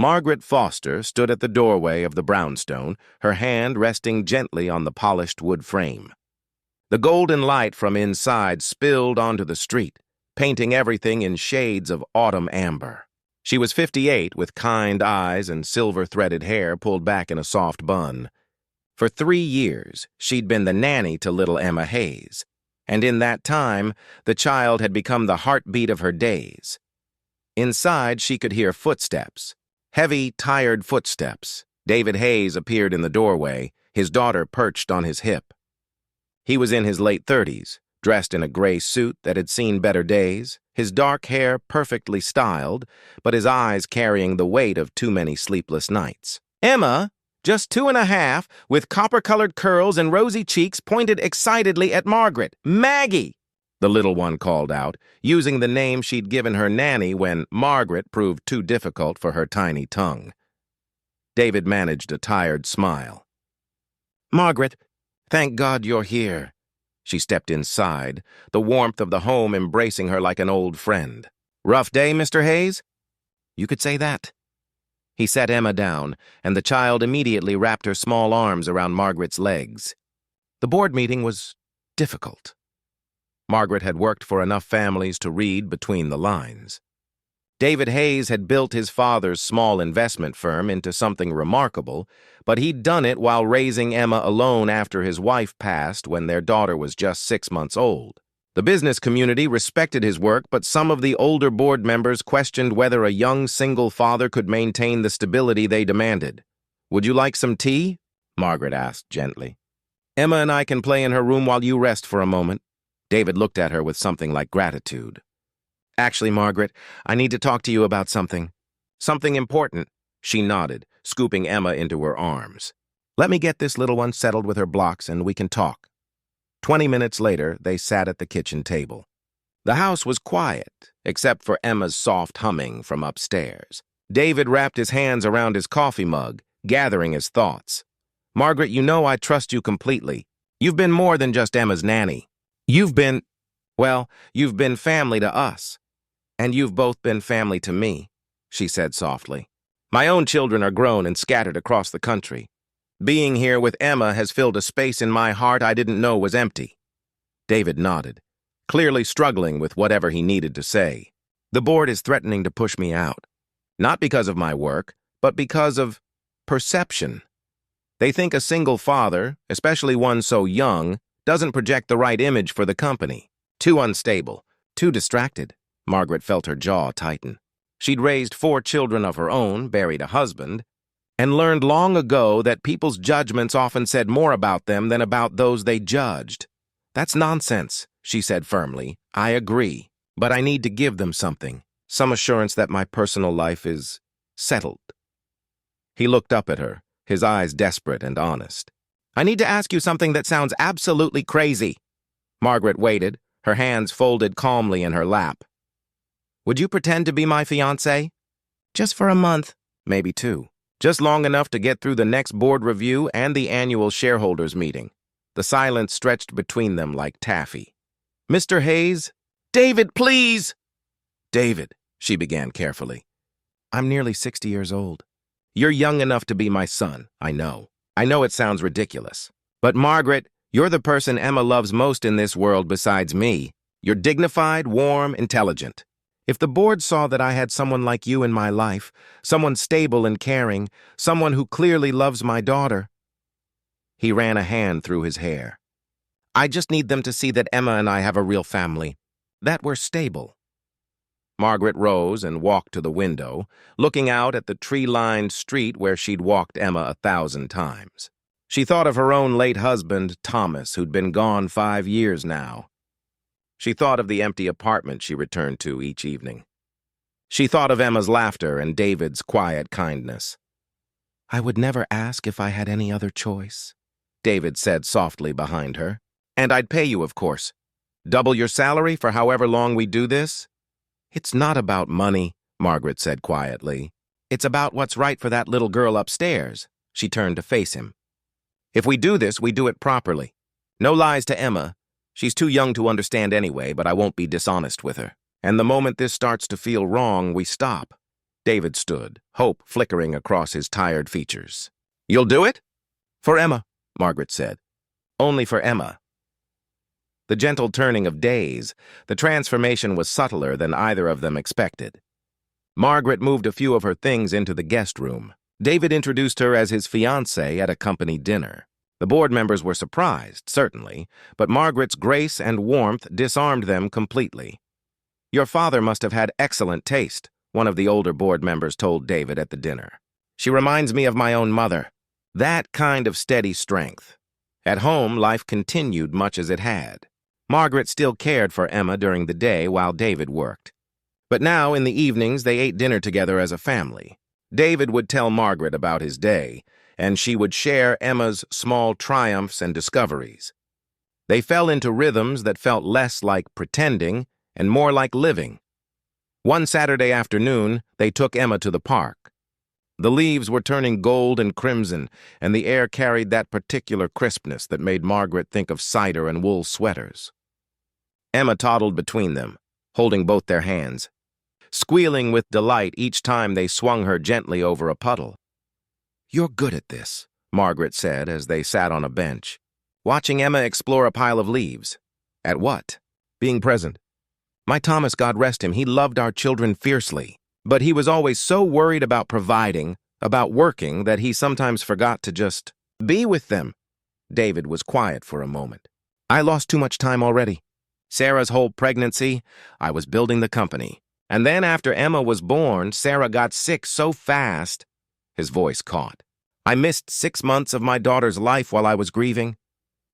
Margaret Foster stood at the doorway of the brownstone, her hand resting gently on the polished wood frame. The golden light from inside spilled onto the street, painting everything in shades of autumn amber. She was 58, with kind eyes and silver-threaded hair pulled back in a soft bun. For 3 years, she'd been the nanny to little Emma Hayes, and in that time, the child had become the heartbeat of her days. Inside, she could hear footsteps. Heavy, tired footsteps. David Hayes appeared in the doorway, his daughter perched on his hip. He was in his late 30s, dressed in a gray suit that had seen better days, his dark hair perfectly styled, but his eyes carrying the weight of too many sleepless nights. Emma, just 2.5, with copper-colored curls and rosy cheeks, pointed excitedly at Margaret. "Maggie!" the little one called out, using the name she'd given her nanny when Margaret proved too difficult for her tiny tongue. David managed a tired smile. "Margaret, thank God you're here." She stepped inside, the warmth of the home embracing her like an old friend. "Rough day, Mr. Hayes?" "You could say that." He set Emma down, and the child immediately wrapped her small arms around Margaret's legs. The board meeting was difficult. Margaret had worked for enough families to read between the lines. David Hayes had built his father's small investment firm into something remarkable, but he'd done it while raising Emma alone after his wife passed when their daughter was just 6 months old. The business community respected his work, but some of the older board members questioned whether a young single father could maintain the stability they demanded. "Would you like some tea?" Margaret asked gently. "Emma and I can play in her room while you rest for a moment." David looked at her with something like gratitude. "Actually, Margaret, I need to talk to you about something. Something important." She nodded, scooping Emma into her arms. "Let me get this little one settled with her blocks and we can talk." 20 minutes later, they sat at the kitchen table. The house was quiet, except for Emma's soft humming from upstairs. David wrapped his hands around his coffee mug, gathering his thoughts. "Margaret, you know I trust you completely. You've been more than just Emma's nanny. You've been family to us. And you've both been family to me," she said softly. "My own children are grown and scattered across the country. Being here with Emma has filled a space in my heart I didn't know was empty." David nodded, clearly struggling with whatever he needed to say. "The board is threatening to push me out. Not because of my work, but because of perception. They think a single father, especially one so young, doesn't project the right image for the company. Too unstable, too distracted." Margaret felt her jaw tighten. She'd raised 4 children of her own, buried a husband, and learned long ago that people's judgments often said more about them than about those they judged. "That's nonsense," she said firmly. "I agree, but I need to give them something, some assurance that my personal life is settled." He looked up at her, his eyes desperate and honest. "I need to ask you something that sounds absolutely crazy." Margaret waited, her hands folded calmly in her lap. "Would you pretend to be my fiancé? Just for a month, maybe 2. Just long enough to get through the next board review and the annual shareholders meeting." The silence stretched between them like taffy. "Mr. Hayes?" "David, please!" "David," she began carefully. "I'm nearly 60 years old. You're young enough to be my son, I know. I know it sounds ridiculous. But Margaret, you're the person Emma loves most in this world besides me. You're dignified, warm, intelligent. If the board saw that I had someone like you in my life, someone stable and caring, someone who clearly loves my daughter..." He ran a hand through his hair. "I just need them to see that Emma and I have a real family, that we're stable." Margaret rose and walked to the window, looking out at the tree-lined street where she'd walked Emma 1,000 times. She thought of her own late husband, Thomas, who'd been gone 5 years now. She thought of the empty apartment she returned to each evening. She thought of Emma's laughter and David's quiet kindness. "I would never ask if I had any other choice," David said softly behind her. "And I'd pay you, of course. Double your salary for however long we do this." "It's not about money," Margaret said quietly. "It's about what's right for that little girl upstairs." She turned to face him. "If we do this, we do it properly. No lies to Emma. She's too young to understand anyway, but I won't be dishonest with her. And the moment this starts to feel wrong, we stop. David stood, hope flickering across his tired features. "You'll do it?" "For Emma," Margaret said. "Only for Emma." The gentle turning of days, the transformation was subtler than either of them expected. Margaret moved a few of her things into the guest room. David introduced her as his fiancée at a company dinner. The board members were surprised, certainly, but Margaret's grace and warmth disarmed them completely. "Your father must have had excellent taste," one of the older board members told David at the dinner. "She reminds me of my own mother." That kind of steady strength. At home, life continued much as it had. Margaret still cared for Emma during the day while David worked. But now, in the evenings, they ate dinner together as a family. David would tell Margaret about his day, and she would share Emma's small triumphs and discoveries. They fell into rhythms that felt less like pretending and more like living. One Saturday afternoon, they took Emma to the park. The leaves were turning gold and crimson, and the air carried that particular crispness that made Margaret think of cider and wool sweaters. Emma toddled between them, holding both their hands, squealing with delight each time they swung her gently over a puddle. "You're good at this," Margaret said as they sat on a bench, watching Emma explore a pile of leaves. "At what?" "Being present. My Thomas, God rest him, he loved our children fiercely, but he was always so worried about providing, about working, that he sometimes forgot to just be with them." David was quiet for a moment. "I lost too much time already. Sarah's whole pregnancy, I was building the company. And then after Emma was born, Sarah got sick so fast." His voice caught. "I missed 6 months of my daughter's life while I was grieving.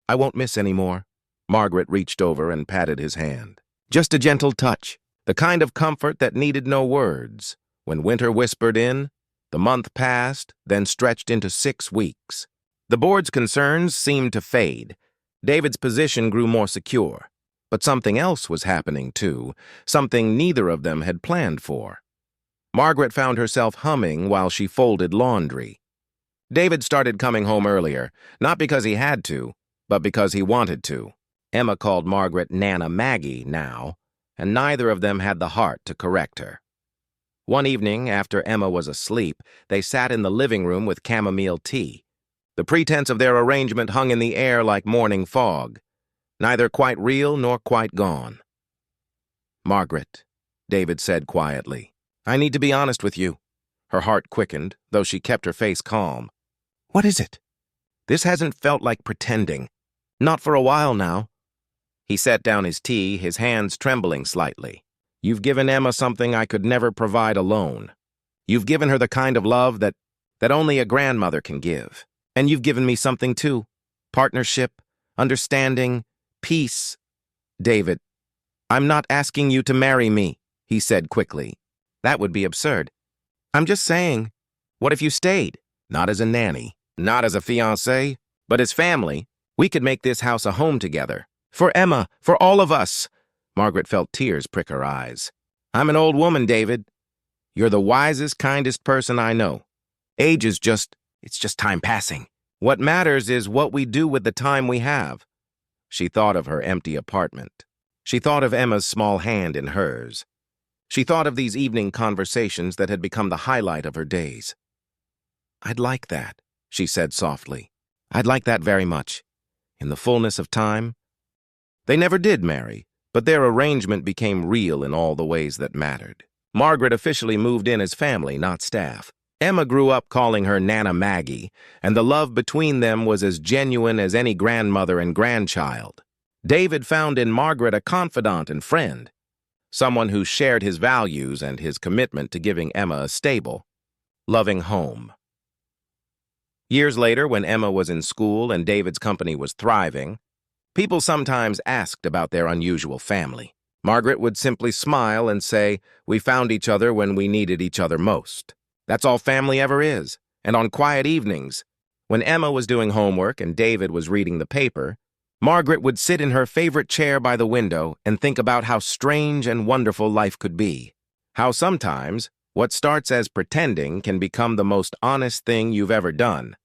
I won't miss any more." Margaret reached over and patted his hand. Just a gentle touch, the kind of comfort that needed no words. When winter whispered in, the month passed, then stretched into 6 weeks. The board's concerns seemed to fade. David's position grew more secure. But something else was happening, too, something neither of them had planned for. Margaret found herself humming while she folded laundry. David started coming home earlier, not because he had to, but because he wanted to. Emma called Margaret Nana Maggie now, and neither of them had the heart to correct her. One evening, after Emma was asleep, they sat in the living room with chamomile tea. The pretense of their arrangement hung in the air like morning fog, neither quite real nor quite gone. "Margaret," David said quietly, "I need to be honest with you." Her heart quickened, though she kept her face calm. "What is it?" "This hasn't felt like pretending. Not for a while now." He set down his tea, his hands trembling slightly. "You've given Emma something I could never provide alone. You've given her the kind of love that only a grandmother can give. And you've given me something too. Partnership, understanding, peace." "David, I'm not asking you to marry me," he said quickly. "That would be absurd. I'm just saying, what if you stayed? Not as a nanny, not as a fiancée, but as family. We could make this house a home together. For Emma, for all of us." Margaret felt tears prick her eyes. "I'm an old woman, David. You're the wisest, kindest person I know. Age is it's just time passing. What matters is what we do with the time we have." She thought of her empty apartment. She thought of Emma's small hand in hers. She thought of these evening conversations that had become the highlight of her days. "I'd like that," she said softly. "I'd like that very much. In the fullness of time." They never did marry, but their arrangement became real in all the ways that mattered. Margaret officially moved in as family, not staff. Emma grew up calling her Nana Maggie, and the love between them was as genuine as any grandmother and grandchild. David found in Margaret a confidant and friend, someone who shared his values and his commitment to giving Emma a stable, loving home. Years later, when Emma was in school and David's company was thriving, people sometimes asked about their unusual family. Margaret would simply smile and say, "We found each other when we needed each other most." That's all family ever is. And on quiet evenings, when Emma was doing homework and David was reading the paper, Margaret would sit in her favorite chair by the window and think about how strange and wonderful life could be. How sometimes what starts as pretending can become the most honest thing you've ever done.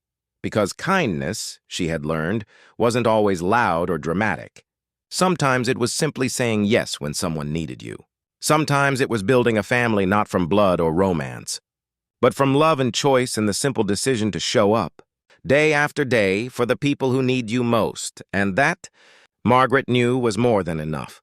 Because kindness, she had learned, wasn't always loud or dramatic. Sometimes it was simply saying yes when someone needed you. Sometimes it was building a family not from blood or romance, but from love and choice and the simple decision to show up, day after day, for the people who need you most, and that, Margaret knew, was more than enough.